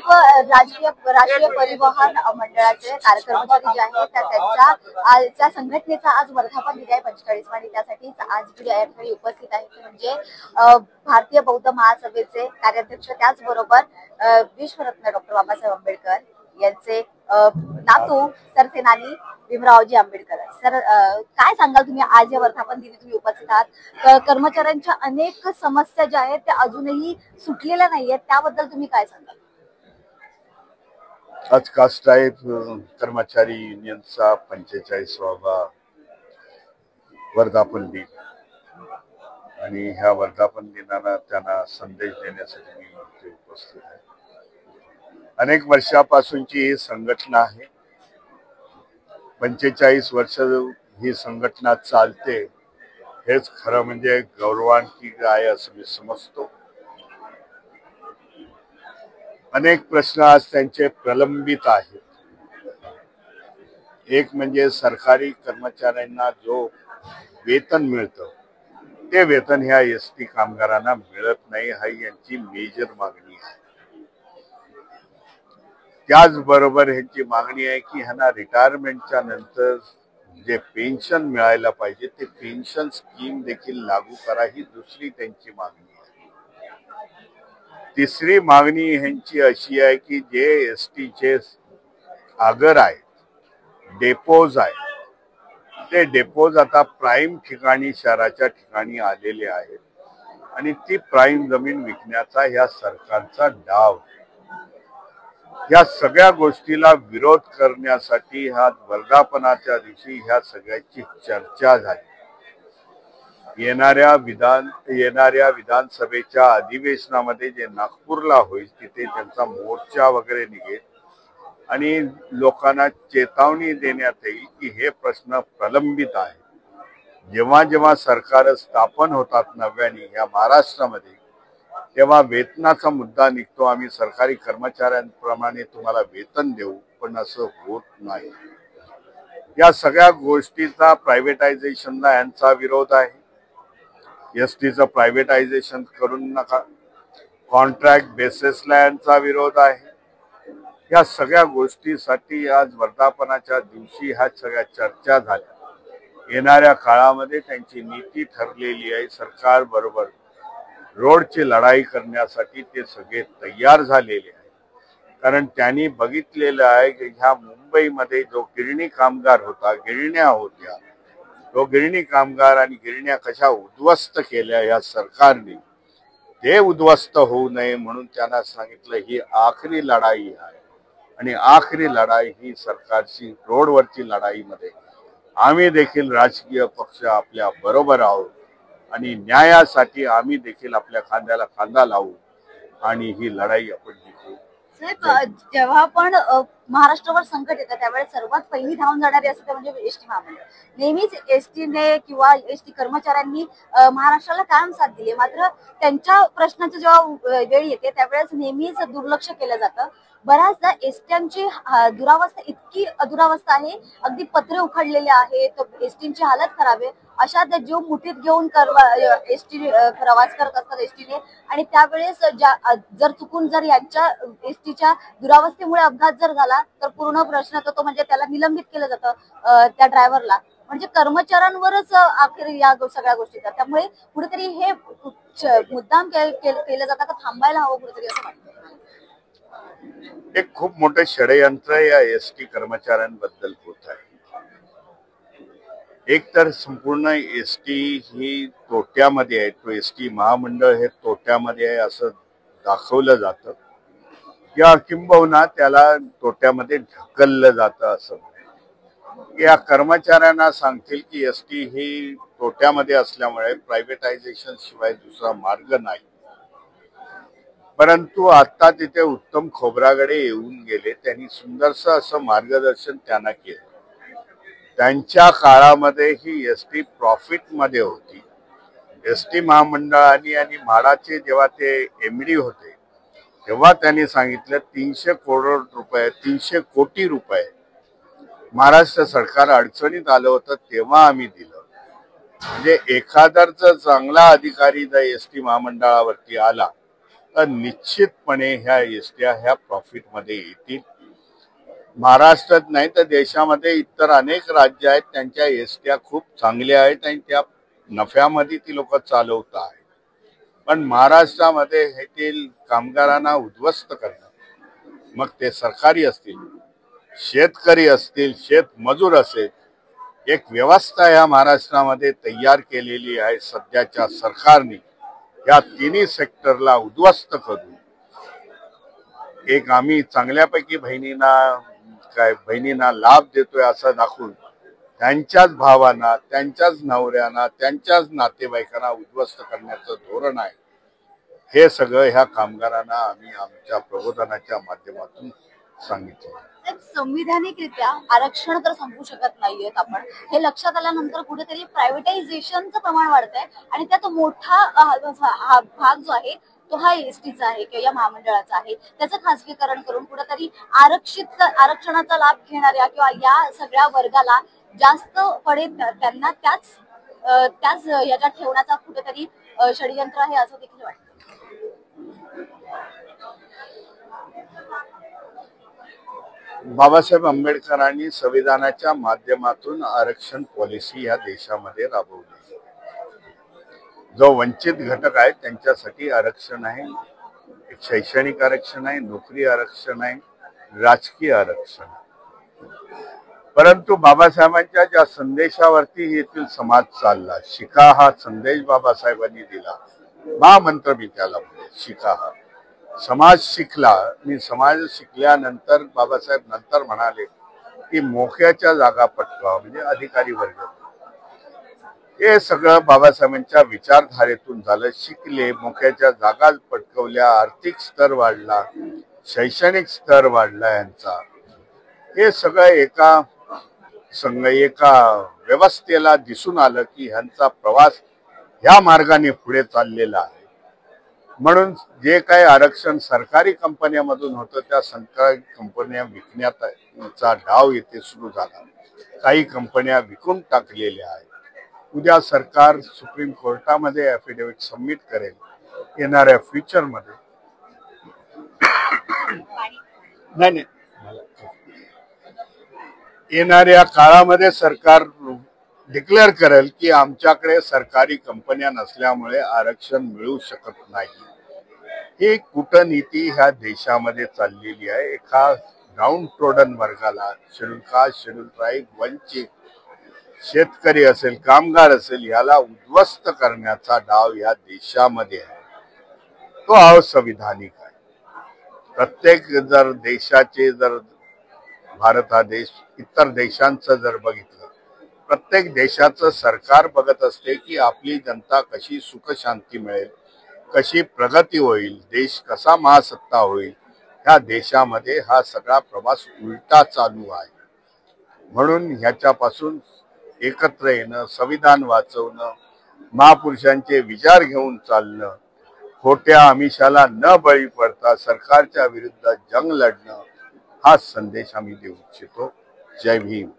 राष्ट्रीय परिवहन मंडळाचे कर्मचारी जे आहेत त्या संघटनेचा आज वर्धापन दिन आहे 45 आणि त्यासाठी आज या ठिकाणी उपस्थित आहेत म्हणजे भारतीय बौद्ध महासभेचे कार्याध्यक्ष त्याचबरोबर विश्वरत्न डॉक्टर बाबासाहेब आंबेडकर यांचे नातू सरसेनानी भीमरावजी आंबेडकर. सर, काय सांगाल तुम्ही आज या वर्धापन दिनी तुम्ही उपस्थित आहात? कर्मचाऱ्यांच्या अनेक समस्या ज्या आहेत त्या अजूनही सुटलेल्या नाहीयेत, त्याबद्दल तुम्ही काय सांगाल? आज कास्टाईट कर्मचारी युनियनचा 45वा वर्धापन दिन आणि ह्या वर्धापन दिनाला त्यांना संदेश देण्यासाठी मी इथे उपस्थित आहे. अनेक वर्षापासूनची ही संघटना आहे. 45 वर्ष ही संघटना चालते हेच खरं म्हणजे गौरवान्वित आहे असं मी समजतो. अनेक प्रश्न आज त्यांचे प्रलंबित आहेत. एक म्हणजे सरकारी कर्मचाऱ्यांना जो वेतन मिळतं ते वेतन ह्या एसटी कामगारांना मिळत नाही, हा यांची मेजर मागणी आहे. त्याचबरोबर ह्यांची मागणी आहे की ह्यांना रिटायरमेंटच्या नंतर जे पेन्शन मिळायला पाहिजे ते पेन्शन स्कीम देखील लागू करा, ही दुसरी त्यांची मागणी आहे. तिसरी मागणी ह्यांची अशी आहे की जे एसटीचे आगर आहेत, डेपोज आहेत, ते डेपोज आता प्राईम ठिकाणी शहराच्या ठिकाणी आलेले आहेत आणि ती प्राईम जमीन विकण्याचा ह्या सरकारचा डाव. या सगळ्या गोष्टीला विरोध करण्यासाठी ह्या वर्धापनाच्या दिवशी ह्या सगळ्याची चर्चा झाली. येणाऱ्या विधानसभेच्या अधिवेशनामध्ये जे नागपूरला होईल तिथे त्यांचा मोर्चा वगैरे निघेल आणि लोकांना चेतावणी देण्यात येईल की हे प्रश्न प्रलंबित आहे. जेव्हा जेव्हा सरकार स्थापन होतात नव्याने या महाराष्ट्रामध्ये तेव्हा वेतनाचा मुद्दा निघतो. आम्ही सरकारी कर्मचाऱ्यांप्रमाणे तुम्हाला वेतन देऊ, पण असं होत नाही. या सगळ्या गोष्टीचा प्रायव्हेटायझेशनला यांचा विरोध आहे. एसटीचं प्रायव्हेटायझेशन करून नका, कॉन्ट्रॅक्ट बेसिसला यांचा विरोध आहे. या सगळ्या गोष्टीसाठी आज वर्धापनाच्या दिवशी ह्या सगळ्या चर्चा झाल्या. येणाऱ्या काळामध्ये त्यांची नीती ठरलेली आहे. सरकार बरोबर रोडची लढाई करण्यासाठी ते सगळे तयार झालेले आहे. कारण त्यांनी बघितलेलं आहे की ह्या मुंबईमध्ये जो गिरणी कामगार होता, गिरण्या होत्या, तो गिरणी कामगार आणि गिरण्या कशा उद्ध्वस्त केल्या या सरकारने, ते उद्ध्वस्त होऊ नये म्हणून त्यांना सांगितलं ही आखरी लढाई आहे आणि आखरी लढाई ही सरकारची रोडवरची लढाईमध्ये आम्ही देखील राजकीय पक्ष आपल्या बरोबर आहोत आणि न्यायासाठी आम्ही देखील आपल्या खांद्याला खांदा लावू आणि ही लढाई आपण जिंकू. जेव्हा पण महाराष्ट्रावर संकट येतं त्यावेळेस सर्वात पहिली धावून जाणारी असते म्हणजे एसटी महामंडळ. नेहमीच एसटीने किंवा एसटी कर्मचाऱ्यांनी महाराष्ट्राला कायम साथ दिली, मात्र त्यांच्या प्रश्नाची जेव्हा वेळ येते त्यावेळेस नेहमीच दुर्लक्ष केलं जातं. बऱ्याचदा एसट्यांची दुरावस्था इतकी दुरावस्था आहे, अगदी पत्रे उखडलेले आहेत, एसटीची हालत खराब आहे. अशात जीव मुठीत घेऊन एसटी प्रवास करत असतात एसटीने आणि त्यावेळेस जर चुकून जर यांच्या एसटीच्या दुरावस्थेमुळे अपघात जर झाला तर पूर्ण प्रश्न तो म्हणजे त्याला निलंबित केलं जातं त्या ड्रायव्हरला. म्हणजे कर्मचाऱ्यांवरच अखेर या सगळ्या गोष्टीचा. त्यामुळे कुठेतरी हे मुद्दाम केलं जातं का थांबायला हवं कुठेतरी असं वाटतं. एक खूप मोठे षडयंत्र या एसटी कर्मचाऱ्यांबद्दल होत आहे. एक तर संपूर्ण एसटी ही तोट्यामध्ये आहे, तो एसटी महामंडळ हे तोट्यामध्ये आहे असं दाखवलं जातं किंवा किंबहुना त्याला तोट्यामध्ये ढकललं जातं. असं या कर्मचाऱ्यांना सांगतील की एसटी ही तोट्यामध्ये असल्यामुळे प्रायव्हेटायझेशन शिवाय दुसरा मार्ग नाही. परंतु आता तिथे उत्तम खोब्रागडे येऊन गेले, त्यांनी सुंदरसं असं मार्गदर्शन त्यांना केलं. त्यांच्या काळामध्ये ही एसटी प्रॉफिट मध्ये होती. एसटी महामंडळाने आणि म्हाडाचे जेव्हा ते एमडी होते तेव्हा त्यांनी सांगितलं 300 कोटी रुपये महाराष्ट्र सरकार अडचणीत आलं होतं तेव्हा आम्ही दिलं. म्हणजे एखादाच चांगला अधिकारी जर एसटी महामंडळावरती आला तर निश्चितपणे ह्या एसट्या ह्या प्रॉफिटमध्ये येतील. महाराष्ट्रात नाही तर देशामध्ये इतर अनेक राज्य आहेत, त्यांच्या एसट्या खूप चांगल्या आहेत आणि त्या नफ्यामध्ये ती लोक चालवत आहेत. पण महाराष्ट्रामध्ये येथील कामगारांना उद्ध्वस्त करणं, मग ते सरकारी असतील, शेतकरी असतील, शेतमजूर असेल, एक व्यवस्था या महाराष्ट्रामध्ये तयार केलेली आहे सध्याच्या सरकारने. या तिन्ही सेक्टरला उद्ध्वस्त करून एक आम्ही चांगल्यापैकी बहिणींना लाभ देतोय असं दाखवून त्यांच्याच भावांना, त्यांच्याच नवऱ्यांना, त्यांच्याच नातेवाईकांना उद्ध्वस्त करण्याचं धोरण आहे. हे सगळं ह्या कामगारांना आम्ही आमच्या प्रबोधनाच्या माध्यमातून सांगितलं. संविधानिकरित्या आरक्षण तर संपू शकत नाहीयेत आपण, हे लक्षात आल्यानंतर कुठेतरी प्रायव्हेटायझेशनचं प्रमाण वाढतंय आणि त्यात मोठा भाग जो आहे तो हा एसटीचा आहे किंवा या महामंडळाचा आहे. त्याचं खासगीकरण करून कुठेतरी आरक्षणाचा लाभ घेणाऱ्या किंवा या सगळ्या वर्गाला जास्त पडेल त्यांना त्याच याच्यात ठेवण्याचा कुठेतरी षडयंत्र आहे असं देखील वाटतं. बाबासाहेब आंबेडकरांनी संविधानाच्या माध्यमातून आरक्षण पॉलिसी या देशामध्ये राबवली. जो वंचित घटक आहे त्यांच्यासाठी आरक्षण आहे, शैक्षणिक आरक्षण आहे, नोकरी आरक्षण आहे, राजकीय आरक्षण. परंतु बाबासाहेबांच्या ज्या संदेशावरती येथील समाज चालला, शिका हा संदेश बाबासाहेबांनी दिला, महामंत्र मी त्याला शिका हा. समाज शिकला. मी समाज शिकल्यानंतर बाबासाहेब नंतर म्हणाले की मोक्याच्या जागा पटकावा, म्हणजे अधिकारी वर्ग. हे सगळं बाबासाहेबांच्या विचारधारेतून झालं. शिकले, मोक्याच्या जागा पटकवल्या, आर्थिक स्तर वाढला, शैक्षणिक स्तर वाढला यांचा. हे सगळं एका व्यवस्थेला दिसून आलं की ह्यांचा प्रवास ह्या मार्गाने पुढे चाललेला आहे. म्हणून जे काही आरक्षण सरकारी कंपन्यांमधून होतं त्या सरकारी कंपन्या विकण्याचा डाव येथे सुरू झाला. काही कंपन्या विकून टाकलेल्या आहेत. उद्या सरकार सुप्रीम कोर्टामध्ये ॲफिडेव्हिट सबमिट करेल येणाऱ्या फ्युचरमध्ये. नाही, येणाऱ्या काळामध्ये सरकार डिक्लेअर करेल की आमच्याकडे सरकारी कंपन्या नसल्यामुळे आरक्षण मिळू शकत नाही. ही कूटनीती ह्या देशामध्ये चाललेली आहे. एका डाऊन ट्रोडन वर्गाला, शेड्यूल कास्ट, शेड्यूल ट्राईब, वंचित, शेतकरी असेल, कामगार असेल, याला उद्ध्वस्त करण्याचा डाव या देशामध्ये आहे. तो असंविधानिक आहे. प्रत्येक भारत हा देश इतर देशांचं जर बघितलं, प्रत्येक देशाचं सरकार बघत असते की आपली जनता कशी सुख शांती मिळेल, कशी प्रगती होईल, देश कसा महासत्ता होईल. ह्या देशामध्ये हा सगळा प्रवास उलटा चालू आहे. म्हणून ह्याच्यापासून एकत्र येणं, संविधान वाचवणं, महापुरुषांचे विचार घेऊन चालणं, खोट्या आमिषाला न बळी पडता सरकारच्या विरुद्ध जंग लढणं, हा संदेश आम्ही देऊ इच्छितो. जय भीम.